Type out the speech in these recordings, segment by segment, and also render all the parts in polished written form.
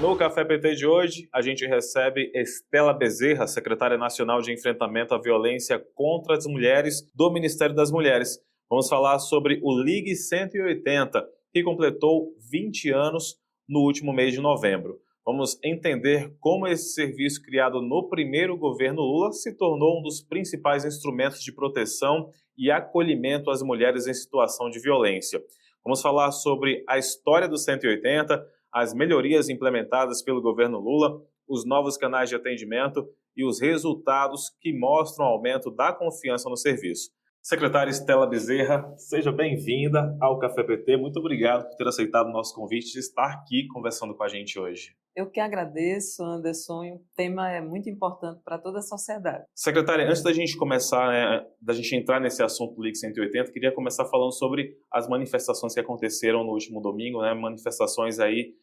No Café PT de hoje, a gente recebe Estela Bezerra, secretária nacional de enfrentamento à violência contra as mulheres do Ministério das Mulheres. Vamos falar sobre o Ligue 180, que completou 20 anos no último mês de novembro. Vamos entender como esse serviço criado no primeiro governo Lula se tornou um dos principais instrumentos de proteção e acolhimento às mulheres em situação de violência. Vamos falar sobre a história do 180, as melhorias implementadas pelo governo Lula, os novos canais de atendimento e os resultados que mostram o aumento da confiança no serviço. Secretária Estela Bezerra, seja bem-vinda ao Café PT. Muito obrigado por ter aceitado o nosso convite de estar aqui conversando com a gente hoje. Eu que agradeço, Anderson, e o tema é muito importante para toda a sociedade. Secretária, antes da gente começar, da gente entrar nesse assunto do Ligue 180, queria começar falando sobre as manifestações que aconteceram no último domingo, manifestações aí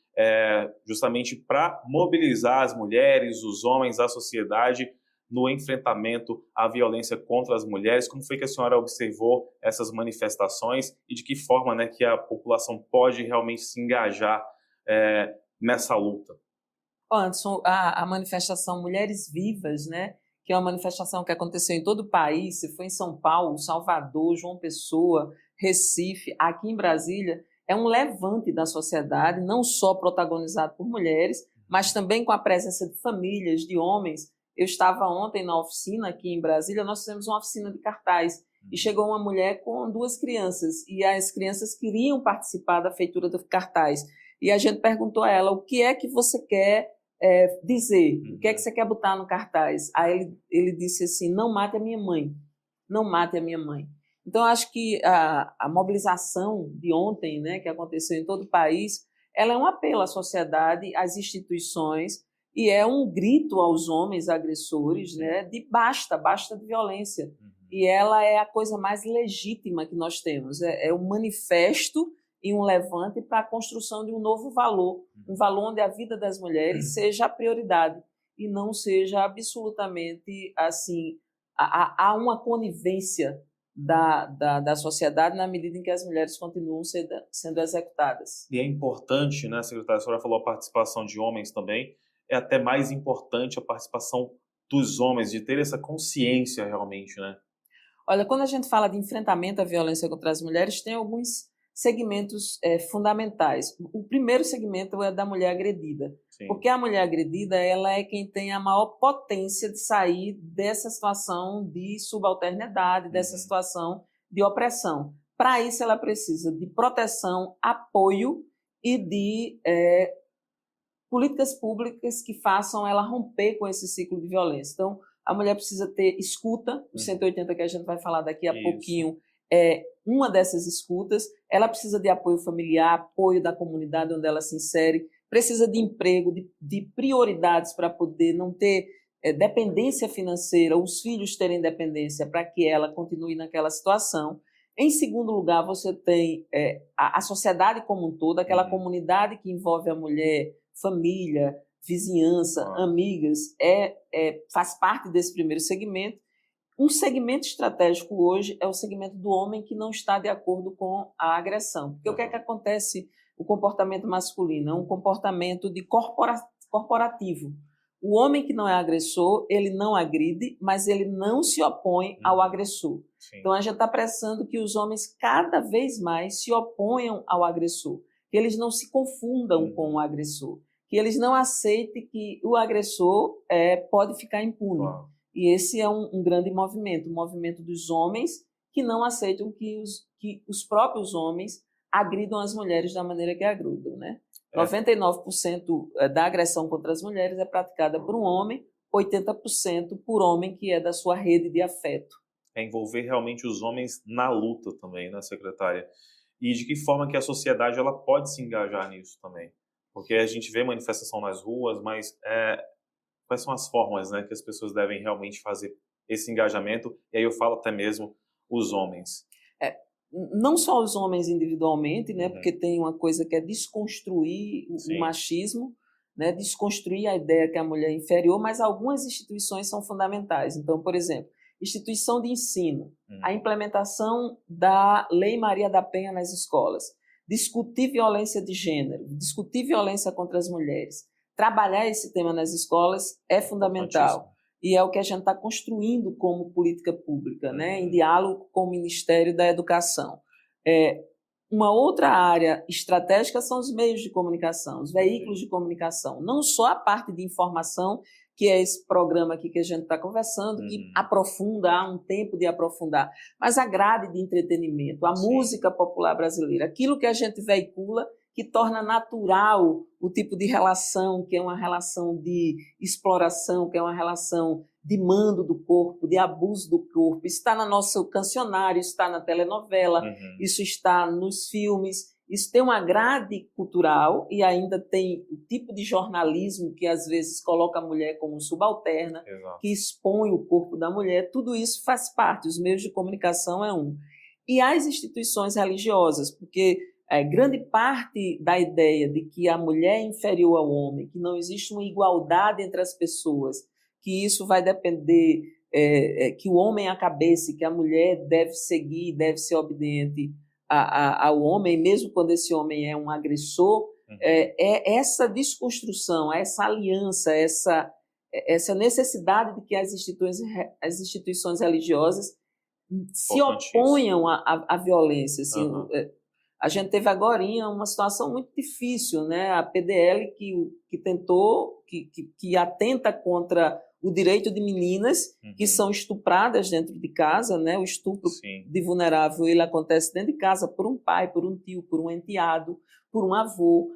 justamente para mobilizar as mulheres, os homens, a sociedade no enfrentamento à violência contra as mulheres. Como foi que a senhora observou essas manifestações e de que forma que a população pode realmente se engajar nessa luta? Anderson, a manifestação Mulheres Vivas, que é uma manifestação que aconteceu em todo o país, se foi em São Paulo, Salvador, João Pessoa, Recife, aqui em Brasília, é um levante da sociedade, não só protagonizado por mulheres, mas também com a presença de famílias, de homens. Eu estava ontem na oficina aqui em Brasília, nós fizemos uma oficina de cartaz, e chegou uma mulher com 2 crianças, e as crianças queriam participar da feitura do cartaz. E a gente perguntou a ela, o que é que você quer dizer? O que é que você quer botar no cartaz? Aí ele disse assim, não mate a minha mãe. Não mate a minha mãe. Então, eu acho que a mobilização de ontem, que aconteceu em todo o país, ela é um apelo à sociedade, às instituições, e é um grito aos homens agressores, de basta de violência. E ela é a coisa mais legítima que nós temos. É um manifesto e um levante para a construção de um novo valor, um valor onde a vida das mulheres seja a prioridade e não seja absolutamente assim, há uma conivência da sociedade na medida em que as mulheres continuam sendo executadas. E é importante, secretária, a senhora falou a participação de homens também, é até mais importante a participação dos homens, de ter essa consciência realmente, Olha, quando a gente fala de enfrentamento à violência contra as mulheres, tem alguns segmentos fundamentais. O primeiro segmento é da mulher agredida. Sim. Porque a mulher agredida ela é quem tem a maior potência de sair dessa situação de subalternidade, dessa situação de opressão. Para isso, ela precisa de proteção, apoio e de políticas públicas que façam ela romper com esse ciclo de violência. Então, a mulher precisa ter escuta, o 180 que a gente vai falar daqui a pouquinho, é uma dessas escutas. Ela precisa de apoio familiar, apoio da comunidade onde ela se insere, precisa de emprego, de prioridades para poder não ter dependência financeira, os filhos terem dependência para que ela continue naquela situação. Em segundo lugar, você tem a sociedade como um todo, aquela comunidade que envolve a mulher, família, vizinhança, amigas, faz parte desse primeiro segmento. Um segmento estratégico hoje é o segmento do homem que não está de acordo com a agressão. Porque o que é que acontece? O comportamento masculino é um comportamento de corporativo. O homem que não é agressor, ele não agride, mas ele não se opõe ao agressor. Sim. Então, a gente está precisando que os homens cada vez mais se oponham ao agressor, que eles não se confundam com o agressor, que eles não aceitem que o agressor pode ficar impune. E esse é um grande movimento, um movimento dos homens que não aceitam que os próprios homens agridam as mulheres da maneira que agridam, 99% da agressão contra as mulheres é praticada por um homem, 80% por homem que é da sua rede de afeto. É envolver realmente os homens na luta também, secretária? E de que forma que a sociedade ela pode se engajar nisso também? Porque a gente vê manifestação nas ruas, mas quais são as formas que as pessoas devem realmente fazer esse engajamento? E aí eu falo até mesmo os homens. Não só os homens individualmente, porque tem uma coisa que é desconstruir o machismo, desconstruir a ideia que a mulher é inferior, mas algumas instituições são fundamentais. Então, por exemplo, instituição de ensino, a implementação da Lei Maria da Penha nas escolas, discutir violência de gênero, discutir violência contra as mulheres, trabalhar esse tema nas escolas é fundamental. E é o que a gente está construindo como política pública, né, em diálogo com o Ministério da Educação. Uma outra área estratégica são os meios de comunicação, os veículos de comunicação. Não só a parte de informação, que é esse programa aqui que a gente está conversando, que aprofunda, há um tempo de aprofundar, mas a grade de entretenimento, a música popular brasileira, aquilo que a gente veicula, que torna natural o tipo de relação, que é uma relação de exploração, que é uma relação de mando do corpo, de abuso do corpo. Isso está no nosso cancionário, isso está na telenovela, isso está nos filmes. Isso tem uma grade cultural e ainda tem o tipo de jornalismo que às vezes coloca a mulher como subalterna, que expõe o corpo da mulher. Tudo isso faz parte, os meios de comunicação é um. E as instituições religiosas, porque grande parte da ideia de que a mulher é inferior ao homem, que não existe uma igualdade entre as pessoas, que isso vai depender, que o homem é a cabeça e que a mulher deve seguir, deve ser obediente ao homem, mesmo quando esse homem é um agressor, essa desconstrução, essa aliança, essa necessidade de que as instituições religiosas se oponham à violência. Assim, a gente teve agora uma situação muito difícil, né? A PDL que tentou, que atenta contra o direito de meninas que são estupradas dentro de casa, né? O estupro de vulnerável ele acontece dentro de casa por um pai, por um tio, por um enteado, por um avô.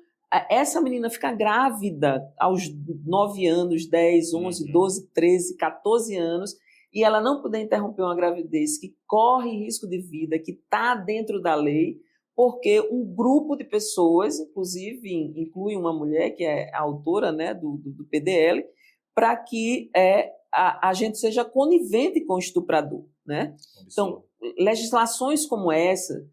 Essa menina fica grávida aos 9 anos, 10, 11, 12, 13, 14 anos, e ela não poder interromper uma gravidez que corre risco de vida, que está dentro da lei, porque um grupo de pessoas, inclusive inclui uma mulher que é a autora, né, do PDL, para que a gente seja conivente com o estuprador, né? Então, legislações como essa,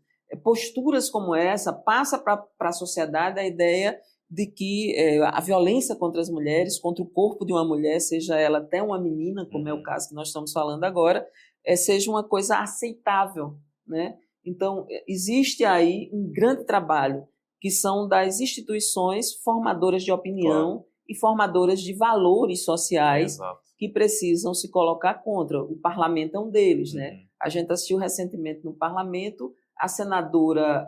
posturas como essa, passa para a sociedade a ideia de que a violência contra as mulheres, contra o corpo de uma mulher, seja ela até uma menina, como é o caso que nós estamos falando agora, seja uma coisa aceitável, né? Então, existe aí um grande trabalho, que são das instituições formadoras de opinião e formadoras de valores sociais que precisam se colocar contra. O parlamento é um deles, né? A gente assistiu recentemente no parlamento a senadora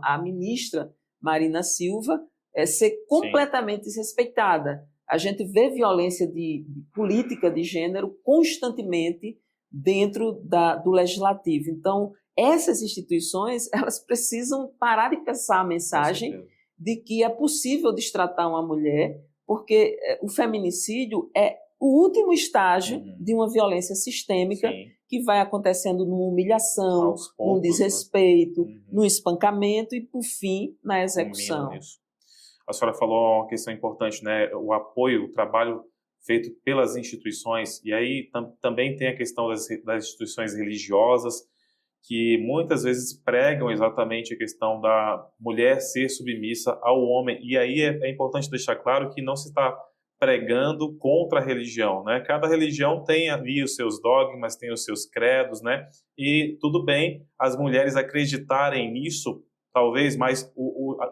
a ministra Marina Silva ser completamente desrespeitada. A gente vê violência de política de gênero constantemente dentro do legislativo. Então, essas instituições, elas precisam parar de passar a mensagem de que é possível destratar uma mulher, porque o feminicídio é o último estágio de uma violência sistêmica que vai acontecendo numa humilhação, num desrespeito, num espancamento e, por fim, na execução. A senhora falou uma questão importante, né? O apoio, o trabalho feito pelas instituições, e aí também tem a questão das instituições religiosas, que muitas vezes pregam exatamente a questão da mulher ser submissa ao homem, e aí é importante deixar claro que não se está pregando contra a religião, né? Cada religião tem ali os seus dogmas, tem os seus credos, né? E tudo bem as mulheres acreditarem nisso, talvez, mas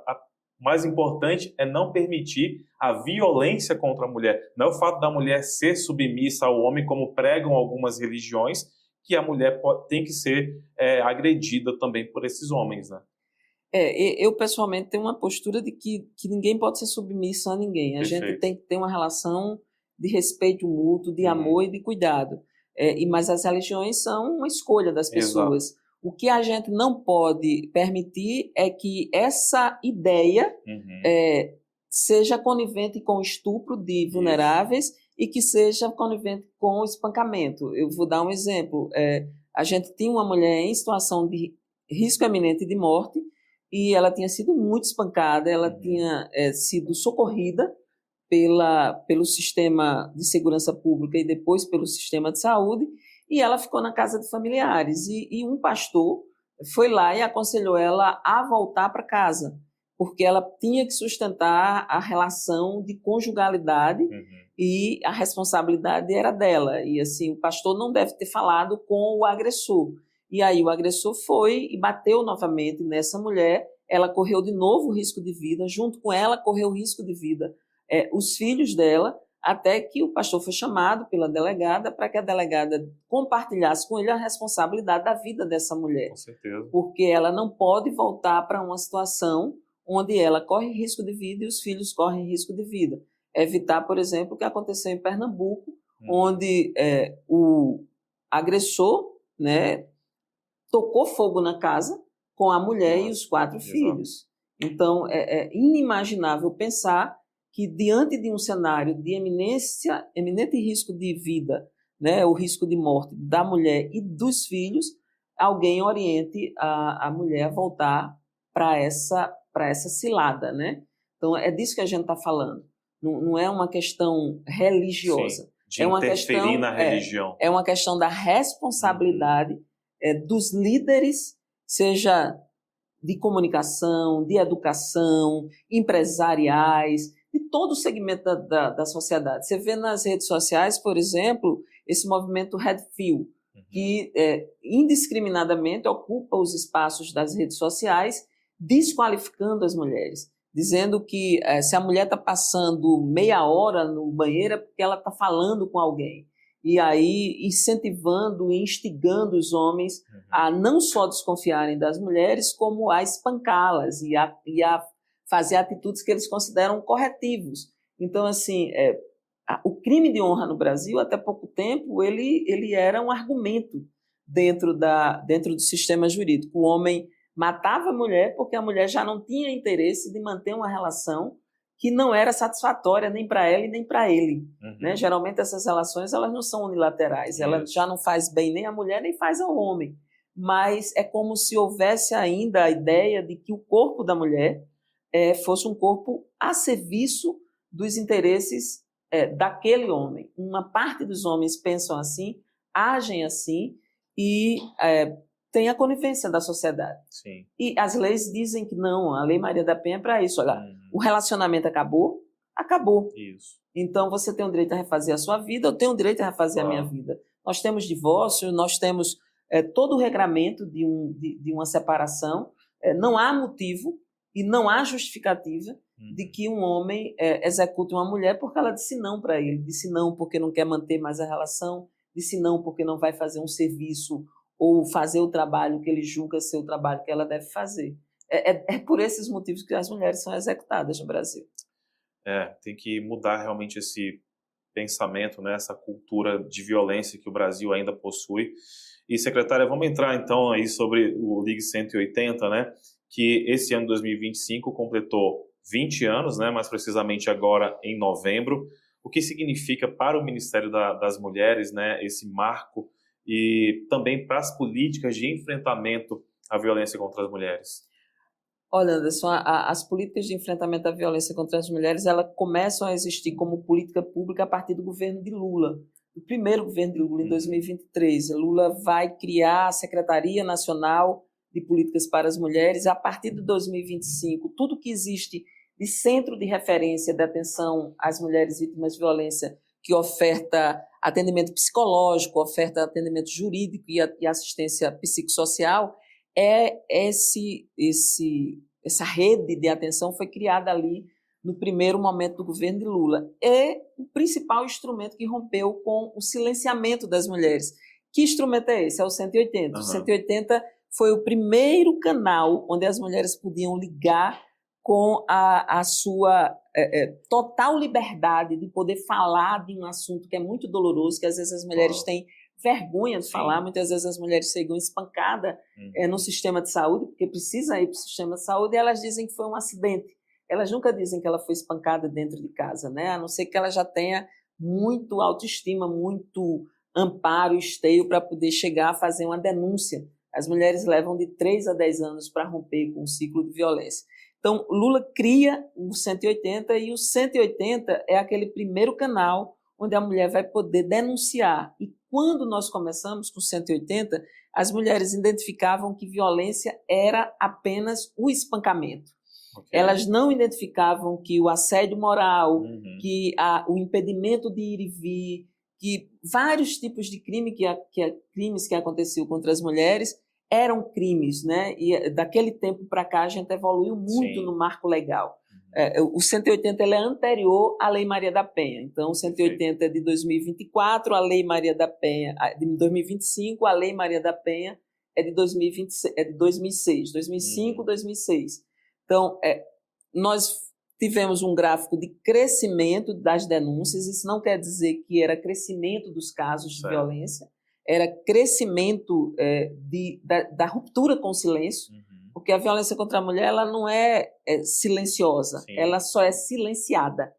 a mais importante é não permitir a violência contra a mulher. Não é o fato da mulher ser submissa ao homem, como pregam algumas religiões, que a mulher tem que ser agredida também por esses homens, né? Eu pessoalmente tenho uma postura de que ninguém pode ser submisso a ninguém. A gente tem que ter uma relação de respeito mútuo, de amor e de cuidado. Mas as religiões são uma escolha das pessoas. Exato. O que a gente não pode permitir é que essa ideia seja conivente com o estupro de vulneráveis e que seja conivente com o espancamento. Eu vou dar um exemplo. A gente tinha uma mulher em situação de risco eminente de morte e ela tinha sido muito espancada, ela tinha sido socorrida pelo sistema de segurança pública e depois pelo sistema de saúde, e ela ficou na casa de familiares. E um pastor foi lá e aconselhou ela a voltar para casa, porque ela tinha que sustentar a relação de conjugalidade e a responsabilidade era dela. E assim, o pastor não deve ter falado com o agressor. E aí o agressor foi e bateu novamente nessa mulher. ela correu de novo o risco de vida, junto com ela correu o risco de vida os filhos dela, até que o pastor foi chamado pela delegada para que a delegada compartilhasse com ele a responsabilidade da vida dessa mulher. Com certeza. Porque ela não pode voltar para uma situação onde ela corre risco de vida e os filhos correm risco de vida. Evitar, por exemplo, o que aconteceu em Pernambuco, onde o agressor, né, tocou fogo na casa com a mulher e os 4 filhos. Então, é inimaginável pensar que, diante de um cenário de eminente risco de vida, né, o risco de morte da mulher e dos filhos, alguém oriente a mulher a voltar para essa cilada, né? Então, é disso que a gente está falando. Não é uma questão religiosa. Sim, de interferir na religião. É uma questão da responsabilidade dos líderes, seja de comunicação, de educação, empresariais, de todo o segmento da sociedade. Você vê nas redes sociais, por exemplo, esse movimento Red Pill, que indiscriminadamente ocupa os espaços das redes sociais, desqualificando as mulheres, dizendo que se a mulher está passando meia hora no banheiro é porque ela está falando com alguém. E aí incentivando e instigando os homens a não só desconfiarem das mulheres, como a espancá-las e a fazer atitudes que eles consideram corretivos. Então, assim, o crime de honra no Brasil, até pouco tempo, ele era um argumento dentro do sistema jurídico. O homem matava a mulher porque a mulher já não tinha interesse de manter uma relação que não era satisfatória nem para ela e nem para ele. Né? Geralmente essas relações elas não são unilaterais, ela já não faz bem nem a mulher nem faz ao homem, mas é como se houvesse ainda a ideia de que o corpo da mulher fosse um corpo a serviço dos interesses daquele homem. Uma parte dos homens pensam assim, agem assim e tem a conivência da sociedade. Sim. E as leis dizem que não, a Lei Maria da Penha é para isso. Olha, o relacionamento acabou. Isso. Então você tem o direito a refazer a sua vida, eu tenho o direito a refazer a minha vida. Nós temos divórcio, nós temos todo o regramento de uma separação. Não há motivo e não há justificativa de que um homem execute uma mulher porque ela disse não para ele, disse não porque não quer manter mais a relação, disse não porque não vai fazer um serviço ou fazer o trabalho que ele julga ser o trabalho que ela deve fazer. É por esses motivos que as mulheres são executadas no Brasil. Tem que mudar realmente esse pensamento, né, essa cultura de violência que o Brasil ainda possui. E, secretária, vamos entrar então aí sobre o Ligue 180, né, que esse ano de 2025 completou 20 anos, né, mais precisamente agora em novembro. O que significa para o Ministério das Mulheres, né, esse marco e também para as políticas de enfrentamento à violência contra as mulheres? Olha, Anderson, as políticas de enfrentamento à violência contra as mulheres, elas começam a existir como política pública a partir do governo de Lula. O primeiro governo de Lula, em 2023. Lula vai criar a Secretaria Nacional de Políticas para as Mulheres. A partir de 2025, tudo que existe de centro de referência de atenção às mulheres vítimas de violência, que oferta atendimento psicológico, oferta atendimento jurídico e assistência psicossocial, essa rede de atenção foi criada ali no primeiro momento do governo de Lula. É o principal instrumento que rompeu com o silenciamento das mulheres. Que instrumento é esse? É o 180. O 180 foi o primeiro canal onde as mulheres podiam ligar com a sua total liberdade de poder falar de um assunto que é muito doloroso, que às vezes as mulheres têm vergonha de falar, muitas vezes as mulheres chegam espancadas no sistema de saúde, porque precisa ir para o sistema de saúde, e elas dizem que foi um acidente. Elas nunca dizem que ela foi espancada dentro de casa, né? A não ser que ela já tenha muito autoestima, muito amparo, esteio para poder chegar a fazer uma denúncia. As mulheres levam de 3 a 10 anos para romper com um ciclo de violência. Então, Lula cria o 180 e o 180 é aquele primeiro canal onde a mulher vai poder denunciar. E quando nós começamos com o 180, as mulheres identificavam que violência era apenas o espancamento. Elas não identificavam que o assédio moral, que o impedimento de ir e vir, que vários tipos de crimes que aconteciam contra as mulheres eram crimes, né? E daquele tempo para cá a gente evoluiu muito no marco legal. O 180 ele é anterior à Lei Maria da Penha. Então, o 180 é de 2024, a Lei Maria da Penha de 2025, a Lei Maria da Penha é de 2006, 2005, 2006. Então, nós tivemos um gráfico de crescimento das denúncias. Isso não quer dizer que era crescimento dos casos de violência, era crescimento da ruptura com o silêncio, porque a violência contra a mulher ela não é silenciosa, ela só é silenciada.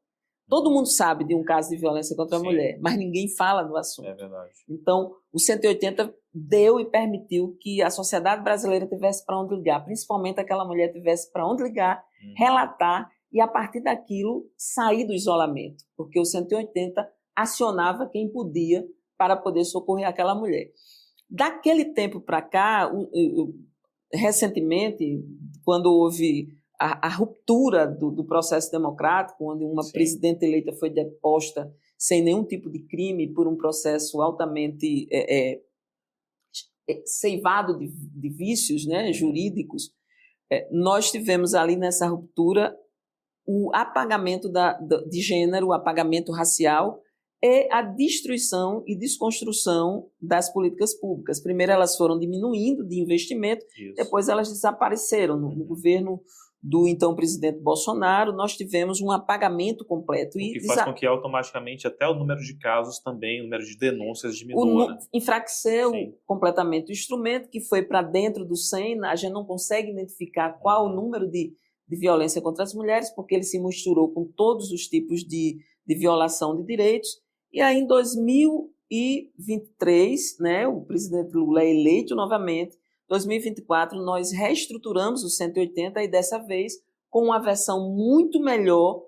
Todo mundo sabe de um caso de violência contra a mulher, mas ninguém fala do assunto. É verdade. Então, o 180 deu e permitiu que a sociedade brasileira tivesse para onde ligar, principalmente aquela mulher tivesse para onde ligar, relatar e, a partir daquilo, sair do isolamento, porque o 180 acionava quem podia para poder socorrer aquela mulher. Daquele tempo para cá, recentemente, quando houve a ruptura do processo democrático, onde uma presidenta eleita foi deposta sem nenhum tipo de crime por um processo altamente ceivado de vícios, né, jurídicos, nós tivemos ali nessa ruptura o apagamento de gênero, o apagamento racial e a destruição e desconstrução das políticas públicas. Primeiro elas foram diminuindo de investimento, depois elas desapareceram. No governo do então presidente Bolsonaro, nós tivemos um apagamento completo. O que faz com que automaticamente até o número de casos também, o número de denúncias diminua. Enfraqueceu completamente o instrumento, que foi para dentro do 100, a gente não consegue identificar qual o número de violência contra as mulheres, porque ele se misturou com todos os tipos de violação de direitos. E aí, em 2023, né, o presidente Lula é eleito novamente. Em 2024, nós reestruturamos o 180 e, dessa vez, com uma versão muito melhor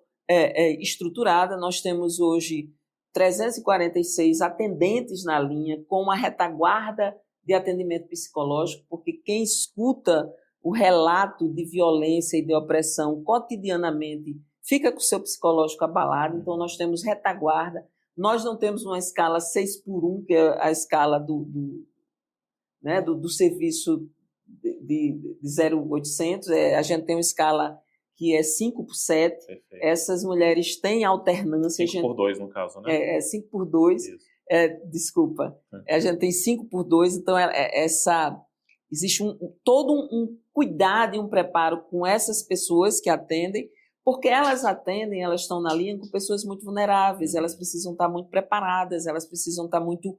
estruturada. Nós temos hoje 346 atendentes na linha, com uma retaguarda de atendimento psicológico, porque quem escuta o relato de violência e de opressão cotidianamente fica com o seu psicológico abalado. Então, nós temos retaguarda. Nós não temos uma escala 6x1, que é a escala do serviço de 0800. A gente tem uma escala que é 5x7. Perfeito. Essas mulheres têm alternância. 5x2, no caso, né? 5x2. Desculpa. A gente tem 5x2, então existe todo um cuidado e um preparo com essas pessoas que atendem, porque elas estão na linha com pessoas muito vulneráveis, elas precisam estar muito preparadas, elas precisam estar muito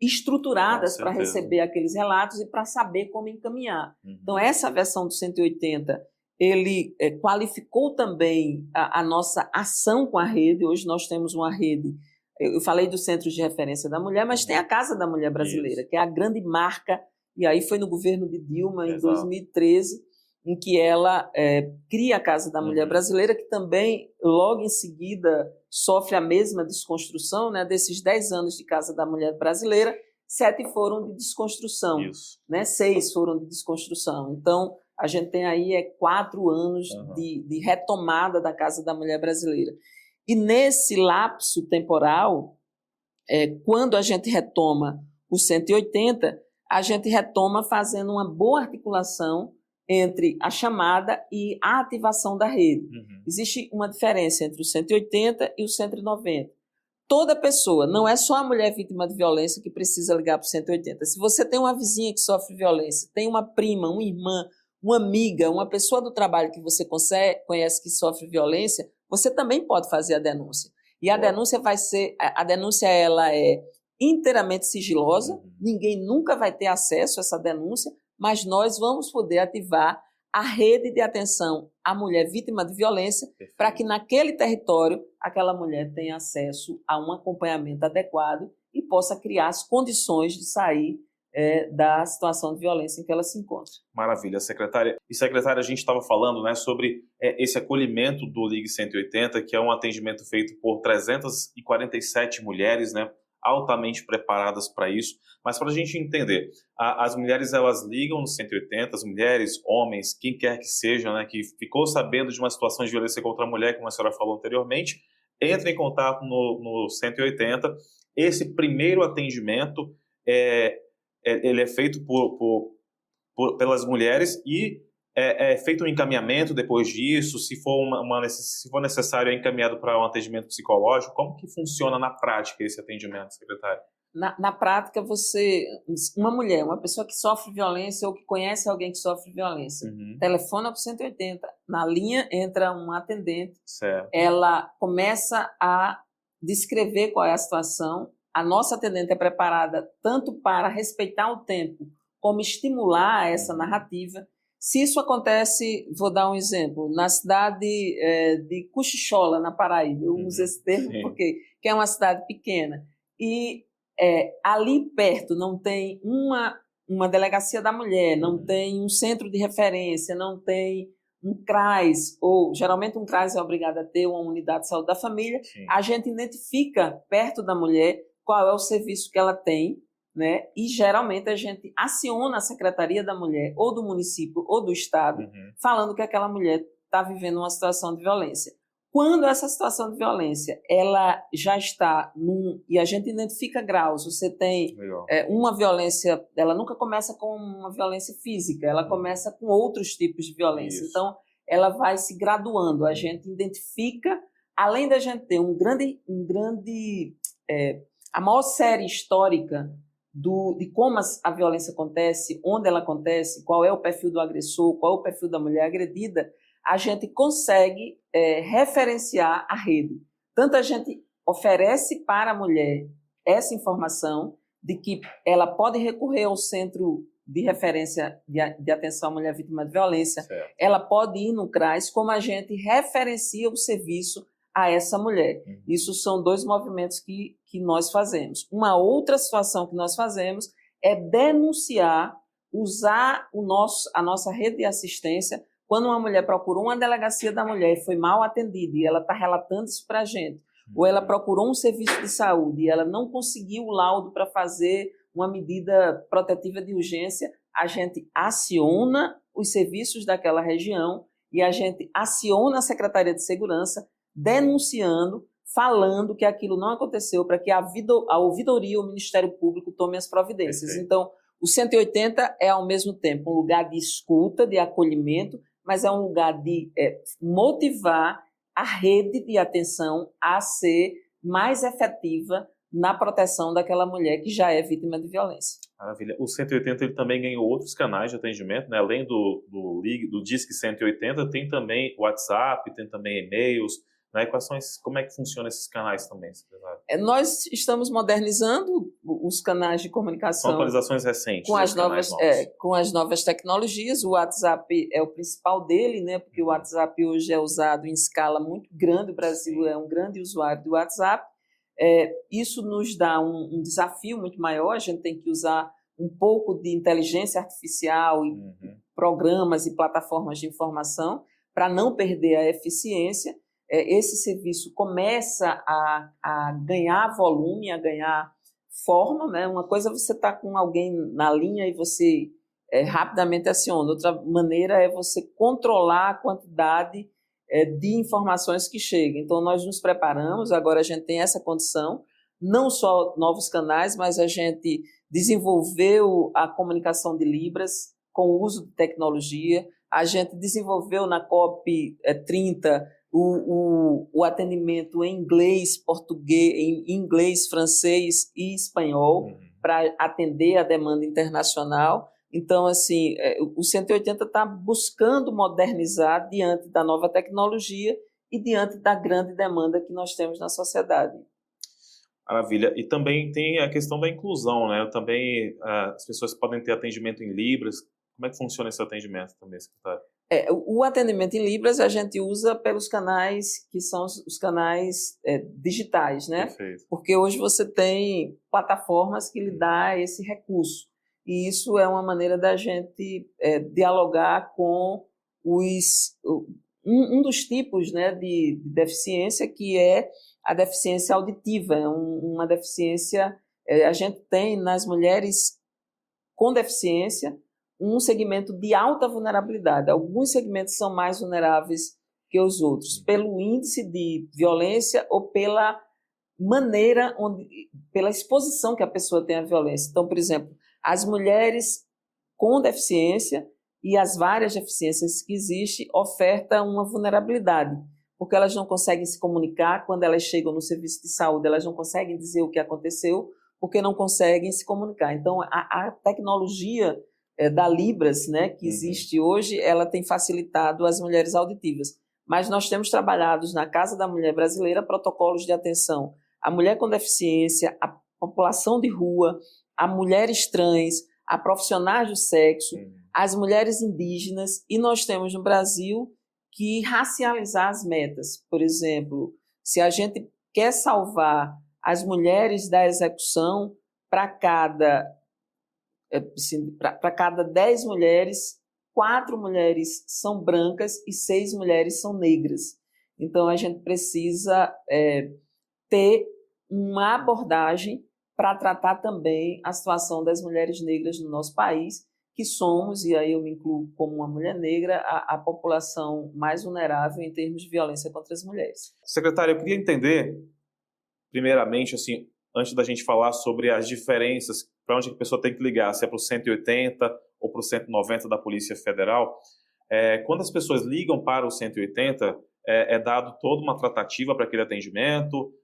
estruturadas para receber aqueles relatos e para saber como encaminhar. Então, essa versão do 180, ele qualificou também a nossa ação com a rede. Hoje nós temos uma rede, eu falei dos Centros de Referência da Mulher, mas tem a Casa da Mulher Brasileira, que é a grande marca, e aí foi no governo de Dilma, em 2013, em que ela cria a Casa da Mulher Brasileira, que também, logo em seguida, sofre a mesma desconstrução, né? Desses 10 anos de Casa da Mulher Brasileira, 7 foram de desconstrução, né? 6 foram de desconstrução. Então, a gente tem aí 4 anos de retomada da Casa da Mulher Brasileira. E nesse lapso temporal, quando a gente retoma o 180, a gente retoma fazendo uma boa articulação entre a chamada e a ativação da rede. Existe uma diferença entre o 180 e o 190. Toda pessoa, não é só a mulher vítima de violência que precisa ligar para o 180. Se você tem uma vizinha que sofre violência, tem uma prima, uma irmã, uma amiga, uma pessoa do trabalho que você conhece que sofre violência, você também pode fazer a denúncia. E a denúncia ela é inteiramente sigilosa, ninguém nunca vai ter acesso a essa denúncia, mas nós vamos poder ativar a rede de atenção à mulher vítima de violência para que naquele território aquela mulher tenha acesso a um acompanhamento adequado e possa criar as condições de sair da situação de violência em que ela se encontra. Maravilha, secretária. E, secretária, a gente estava falando, né, sobre esse acolhimento do Ligue 180, que é um atendimento feito por 347 mulheres, né, altamente preparadas para isso. Mas para a gente entender, as mulheres elas ligam no 180, as mulheres, homens, quem quer que seja, né, que ficou sabendo de uma situação de violência contra a mulher, como a senhora falou anteriormente, entra em contato no 180. Esse primeiro atendimento é ele é feito pelas mulheres e é feito um encaminhamento depois disso, se for necessário, é encaminhado para um atendimento psicológico. Como que funciona na prática esse atendimento, secretário? Na prática, uma mulher, uma pessoa que sofre violência ou que conhece alguém que sofre violência, telefona para o 180, na linha entra um atendente, certo. Ela começa a descrever qual é a situação, a nossa atendente é preparada tanto para respeitar o tempo, como estimular essa narrativa. Se isso acontece, vou dar um exemplo, na cidade de Cochichola, na Paraíba, eu uso esse termo porque é uma cidade pequena, e ali perto não tem uma delegacia da mulher, não tem um centro de referência, não tem um CRAS, ou geralmente um CRAS é obrigado a ter uma unidade de saúde da família. A gente identifica perto da mulher qual é o serviço que ela tem, né? E geralmente a gente aciona a Secretaria da Mulher, ou do município, ou do estado, falando que aquela mulher está vivendo uma situação de violência. Quando essa situação de violência ela já está e a gente identifica graus, você tem uma violência, ela nunca começa com uma violência física, ela começa com outros tipos de violência. Isso. Então, ela vai se graduando. A gente identifica, além da gente ter a maior série histórica de como a violência acontece, onde ela acontece, qual é o perfil do agressor, qual é o perfil da mulher agredida, a gente consegue referenciar a rede. Tanto a gente oferece para a mulher essa informação de que ela pode recorrer ao centro de referência de atenção à mulher vítima de violência, certo. Ela pode ir no CRAS, como a gente referencia o serviço a essa mulher. Isso são 2 movimentos que nós fazemos. Uma outra situação que nós fazemos é denunciar, usar a nossa rede de assistência. Quando uma mulher procurou uma delegacia da mulher e foi mal atendida, e ela está relatando isso para a gente, ou ela procurou um serviço de saúde e ela não conseguiu o laudo para fazer uma medida protetiva de urgência, a gente aciona os serviços daquela região e a gente aciona a Secretaria de Segurança denunciando, falando que aquilo não aconteceu, para que a ouvidoria, o Ministério Público tome as providências. Perfeito. Então, o 180 é, ao mesmo tempo, um lugar de escuta, de acolhimento, mas é um lugar de motivar a rede de atenção a ser mais efetiva na proteção daquela mulher que já é vítima de violência. Maravilha. O 180 ele também ganhou outros canais de atendimento, né? Além do Disque 180, tem também WhatsApp, tem também e-mails, né? Como é que funcionam esses canais também, secretário? Nós estamos modernizando os canais de comunicação. São atualizações recentes. Com as novas tecnologias. O WhatsApp é o principal dele, né? Porque o WhatsApp hoje é usado em escala muito grande. O Brasil é um grande usuário do WhatsApp. Isso nos dá um desafio muito maior. A gente tem que usar um pouco de inteligência artificial e programas e plataformas de informação para não perder a eficiência. Esse serviço começa a ganhar volume, a ganhar forma, né? Uma coisa é você estar com alguém na linha e você rapidamente aciona. Outra maneira é você controlar a quantidade de informações que chegam. Então, nós nos preparamos, agora a gente tem essa condição, não só novos canais, mas a gente desenvolveu a comunicação de Libras com o uso de tecnologia, a gente desenvolveu na COP 30 o atendimento em inglês, português, em inglês, francês e espanhol para atender a demanda internacional. Então, assim, o 180 está buscando modernizar diante da nova tecnologia e diante da grande demanda que nós temos na sociedade. Maravilha. E também tem a questão da inclusão, né? Também as pessoas podem ter atendimento em Libras. Como é que funciona esse atendimento também, secretário? O atendimento em Libras a gente usa pelos canais que são os canais digitais, né? Perfeito. Porque hoje você tem plataformas que lhe dão esse recurso. E isso é uma maneira da gente dialogar com um dos tipos, né, de deficiência, que é a deficiência auditiva. É uma deficiência, a gente tem nas mulheres com deficiência um segmento de alta vulnerabilidade. Alguns segmentos são mais vulneráveis que os outros, pelo índice de violência ou pela maneira, pela exposição que a pessoa tem à violência. Então, por exemplo, as mulheres com deficiência e as várias deficiências que existem ofertam uma vulnerabilidade, porque elas não conseguem se comunicar. Quando elas chegam no serviço de saúde, elas não conseguem dizer o que aconteceu, porque não conseguem se comunicar. Então, a tecnologia da Libras, né, que existe hoje, ela tem facilitado as mulheres auditivas. Mas nós temos trabalhado na Casa da Mulher Brasileira protocolos de atenção à mulher com deficiência, à população de rua, a mulheres trans, a profissionais do sexo, as mulheres indígenas, e nós temos no Brasil que racializar as metas. Por exemplo, se a gente quer salvar as mulheres da execução, para cada 10 mulheres, 4 mulheres são brancas e 6 mulheres são negras. Então, a gente precisa ter uma abordagem para tratar também a situação das mulheres negras no nosso país, que somos, e aí eu me incluo como uma mulher negra, a população mais vulnerável em termos de violência contra as mulheres. Secretária, eu queria entender, primeiramente, assim, antes da gente falar sobre as diferenças, para onde a pessoa tem que ligar, se é para o 180 ou para o 190 da Polícia Federal. Quando as pessoas ligam para o 180, é dado toda uma tratativa para aquele atendimento,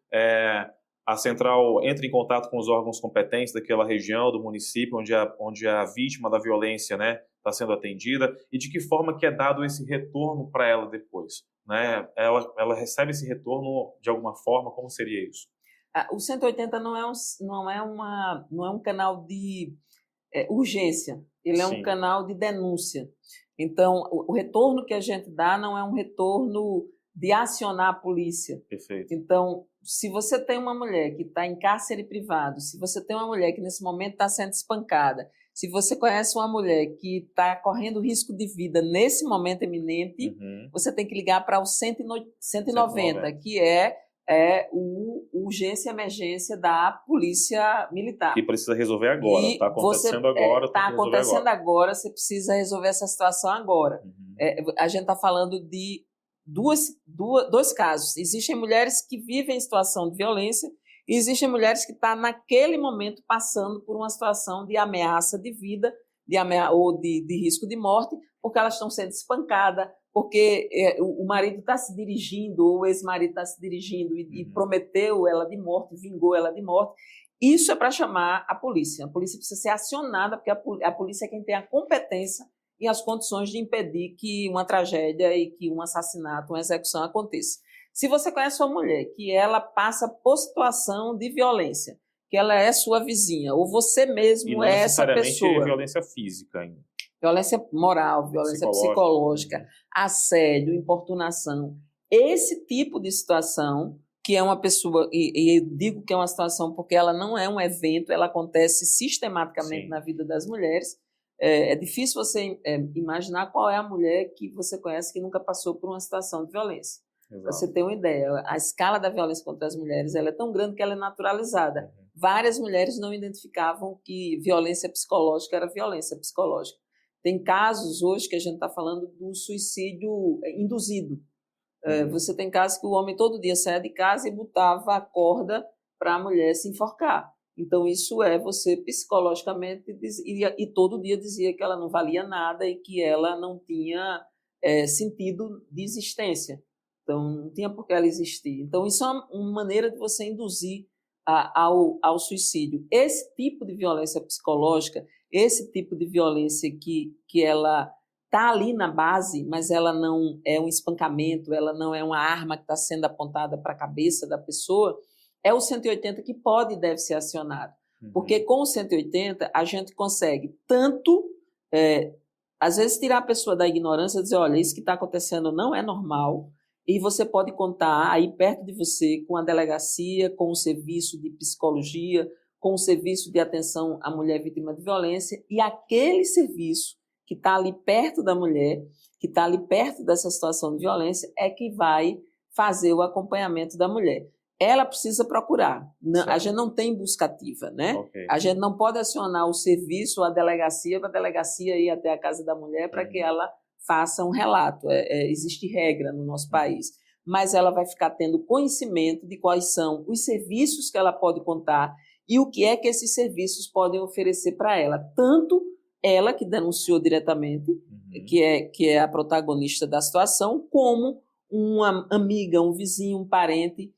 a central entra em contato com os órgãos competentes daquela região, do município, onde a vítima da violência, né, está sendo atendida, e de que forma que é dado esse retorno para ela depois, né? Ela recebe esse retorno de alguma forma? Como seria isso? O 180 não é um canal de urgência, ele é um canal de denúncia. Então, o retorno que a gente dá não é um retorno de acionar a polícia. Perfeito. Então, se você tem uma mulher que está em cárcere privado, se você tem uma mulher que nesse momento está sendo espancada, se você conhece uma mulher que está correndo risco de vida nesse momento eminente, você tem que ligar para o 190, que é o urgência e emergência da Polícia Militar. Que precisa resolver agora, está acontecendo agora. Está acontecendo agora, você precisa resolver essa situação agora. A gente está falando de dois casos. Existem mulheres que vivem em situação de violência e existem mulheres que estão naquele momento passando por uma situação de ameaça de vida ou de risco de morte, porque elas estão sendo espancadas, porque o marido está se dirigindo, ou o ex-marido está se dirigindo e prometeu ela de morte, vingou ela de morte. Isso é para chamar a polícia. A polícia precisa ser acionada, porque a polícia é quem tem a competência e as condições de impedir que uma tragédia e que um assassinato, uma execução aconteça. Se você conhece uma mulher que ela passa por situação de violência, que ela é sua vizinha, ou você mesmo é essa pessoa... E não necessariamente violência física ainda. Violência moral, violência psicológica, assédio, importunação. Esse tipo de situação, que é uma pessoa, e eu digo que é uma situação porque ela não é um evento, ela acontece sistematicamente na vida das mulheres. É difícil você imaginar qual é a mulher que você conhece que nunca passou por uma situação de violência. Para você ter uma ideia, a escala da violência contra as mulheres ela é tão grande que ela é naturalizada. Várias mulheres não identificavam que violência psicológica era violência psicológica. Tem casos hoje que a gente está falando do suicídio induzido. Você tem casos que o homem todo dia saia de casa e botava a corda para a mulher se enforcar. Então, isso é você psicologicamente, e todo dia dizia que ela não valia nada e que ela não tinha sentido de existência. Então, não tinha por que ela existir. Então, isso é uma maneira de você induzir ao suicídio. Esse tipo de violência psicológica, esse tipo de violência que ela está ali na base, mas ela não é um espancamento, ela não é uma arma que está sendo apontada para a cabeça da pessoa, é o 180 que pode e deve ser acionado. Porque com o 180 a gente consegue tanto, às vezes, tirar a pessoa da ignorância e dizer, olha, isso que está acontecendo não é normal, e você pode contar aí perto de você com a delegacia, com o serviço de psicologia, com o serviço de atenção à mulher vítima de violência, e aquele serviço que está ali perto da mulher, que está ali perto dessa situação de violência, é que vai fazer o acompanhamento da mulher. Ela precisa procurar. A gente não tem busca ativa, né? A gente não pode acionar o serviço, a delegacia, para a delegacia ir até a casa da mulher para que ela faça um relato. Existe regra no nosso país. Mas ela vai ficar tendo conhecimento de quais são os serviços que ela pode contar e o que é que esses serviços podem oferecer para ela. Tanto ela, que denunciou diretamente, que é a protagonista da situação, como uma amiga, um vizinho, um parente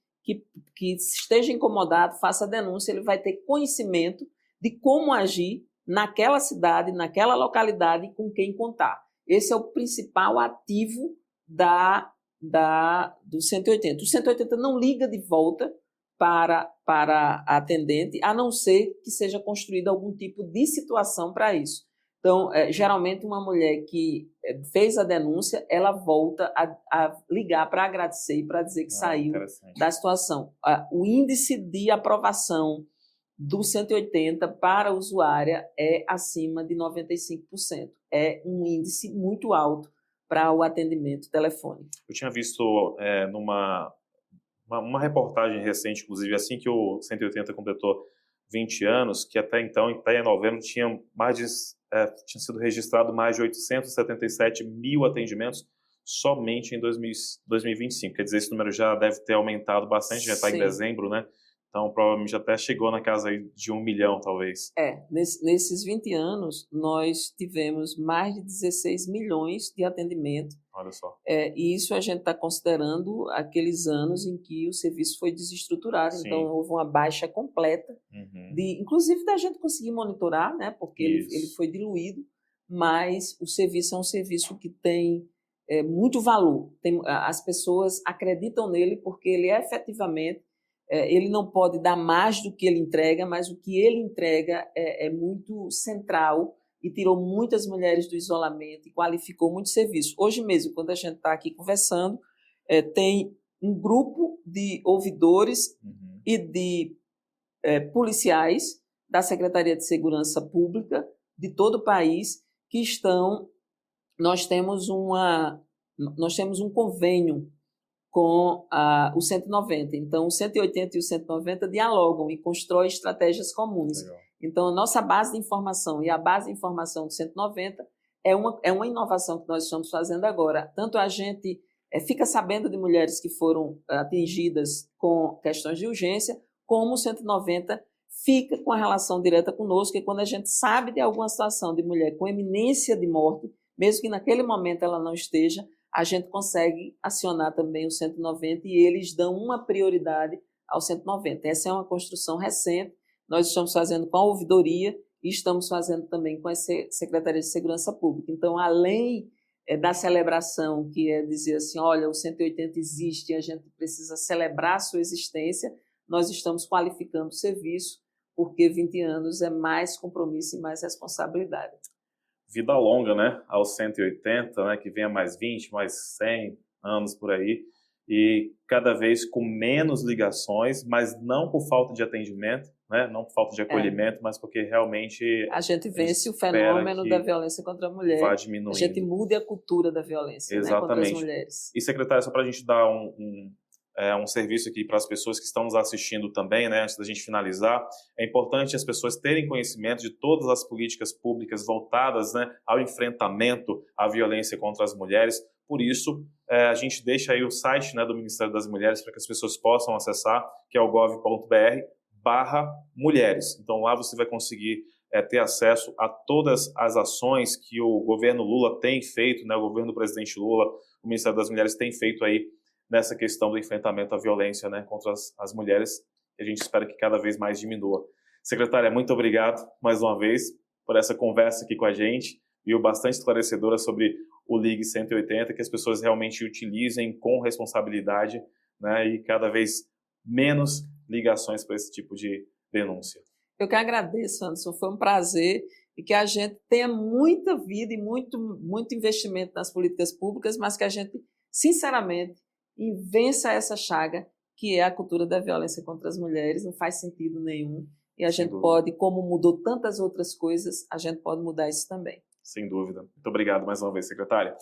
que esteja incomodado, faça a denúncia, ele vai ter conhecimento de como agir naquela cidade, naquela localidade, com quem contar. Esse é o principal ativo do 180. O 180 não liga de volta para a atendente, a não ser que seja construída algum tipo de situação para isso. Então, geralmente, uma mulher que fez a denúncia, ela volta a ligar para agradecer e para dizer que saiu da situação. O índice de aprovação do 180 para a usuária é acima de 95%. É um índice muito alto para o atendimento telefônico. Eu tinha visto uma reportagem recente, inclusive, assim que o 180 completou 20 anos, que até então, até em novembro, tinha sido registrado mais de 877 mil atendimentos somente em 2025. Quer dizer, esse número já deve ter aumentado bastante, já está em dezembro, né? Então, provavelmente até chegou na casa aí de 1 milhão, talvez. Nesses 20 anos, nós tivemos mais de 16 milhões de atendimento. Olha só. E isso a gente está considerando aqueles anos em que o serviço foi desestruturado. Sim. Então, houve uma baixa completa, inclusive da gente conseguir monitorar, né? Porque ele foi diluído, mas o serviço é um serviço que tem muito valor. As pessoas acreditam nele porque ele é efetivamente... ele não pode dar mais do que ele entrega, mas o que ele entrega é muito central e tirou muitas mulheres do isolamento e qualificou muito serviço. Hoje mesmo, quando a gente está aqui conversando, tem um grupo de ouvidores e de policiais da Secretaria de Segurança Pública de todo o país que estão... Nós temos um convênio com o 190. Então, o 180 e o 190 dialogam e constroem estratégias comuns. Legal. Então, a nossa base de informação e a base de informação do 190 é uma inovação que nós estamos fazendo agora. Tanto a gente fica sabendo de mulheres que foram atingidas com questões de urgência, como o 190 fica com a relação direta conosco, e quando a gente sabe de alguma situação de mulher com eminência de morte, mesmo que naquele momento ela não esteja, a gente consegue acionar também o 190 e eles dão uma prioridade ao 190. Essa é uma construção recente, nós estamos fazendo com a ouvidoria e estamos fazendo também com a Secretaria de Segurança Pública. Então, além da celebração, que é dizer assim, olha, o 180 existe e a gente precisa celebrar a sua existência, nós estamos qualificando o serviço, porque 20 anos é mais compromisso e mais responsabilidade. Vida longa, né, aos 180, né, que venha mais 20, mais 100 anos por aí, e cada vez com menos ligações, mas não por falta de atendimento, né, não por falta de acolhimento, mas porque realmente... A gente vence o fenômeno da violência contra a mulher, vai diminuindo. A gente muda a cultura da violência, né, contra as mulheres. E, secretária, só para a gente dar um serviço aqui para as pessoas que estão nos assistindo também, né, antes da gente finalizar, é importante as pessoas terem conhecimento de todas as políticas públicas voltadas, né, ao enfrentamento à violência contra as mulheres. Por isso, a gente deixa aí o site, né, do Ministério das Mulheres para que as pessoas possam acessar, que é o gov.br/mulheres. Então lá você vai conseguir ter acesso a todas as ações que o governo Lula tem feito, né, o governo do presidente Lula, o Ministério das Mulheres tem feito aí nessa questão do enfrentamento à violência, né, contra as mulheres, e a gente espera que cada vez mais diminua. Secretária, muito obrigado mais uma vez por essa conversa aqui com a gente, e bastante esclarecedora sobre o Ligue 180, que as pessoas realmente utilizem com responsabilidade, né, e cada vez menos ligações para esse tipo de denúncia. Eu que agradeço, Anderson, foi um prazer, e que a gente tenha muita vida e muito investimento nas políticas públicas, mas que a gente, sinceramente, vença essa chaga que é a cultura da violência contra as mulheres. Não faz sentido nenhum, e a gente pode, como mudou tantas outras coisas, a gente pode mudar isso também. Sem dúvida. Muito obrigado mais uma vez, secretária.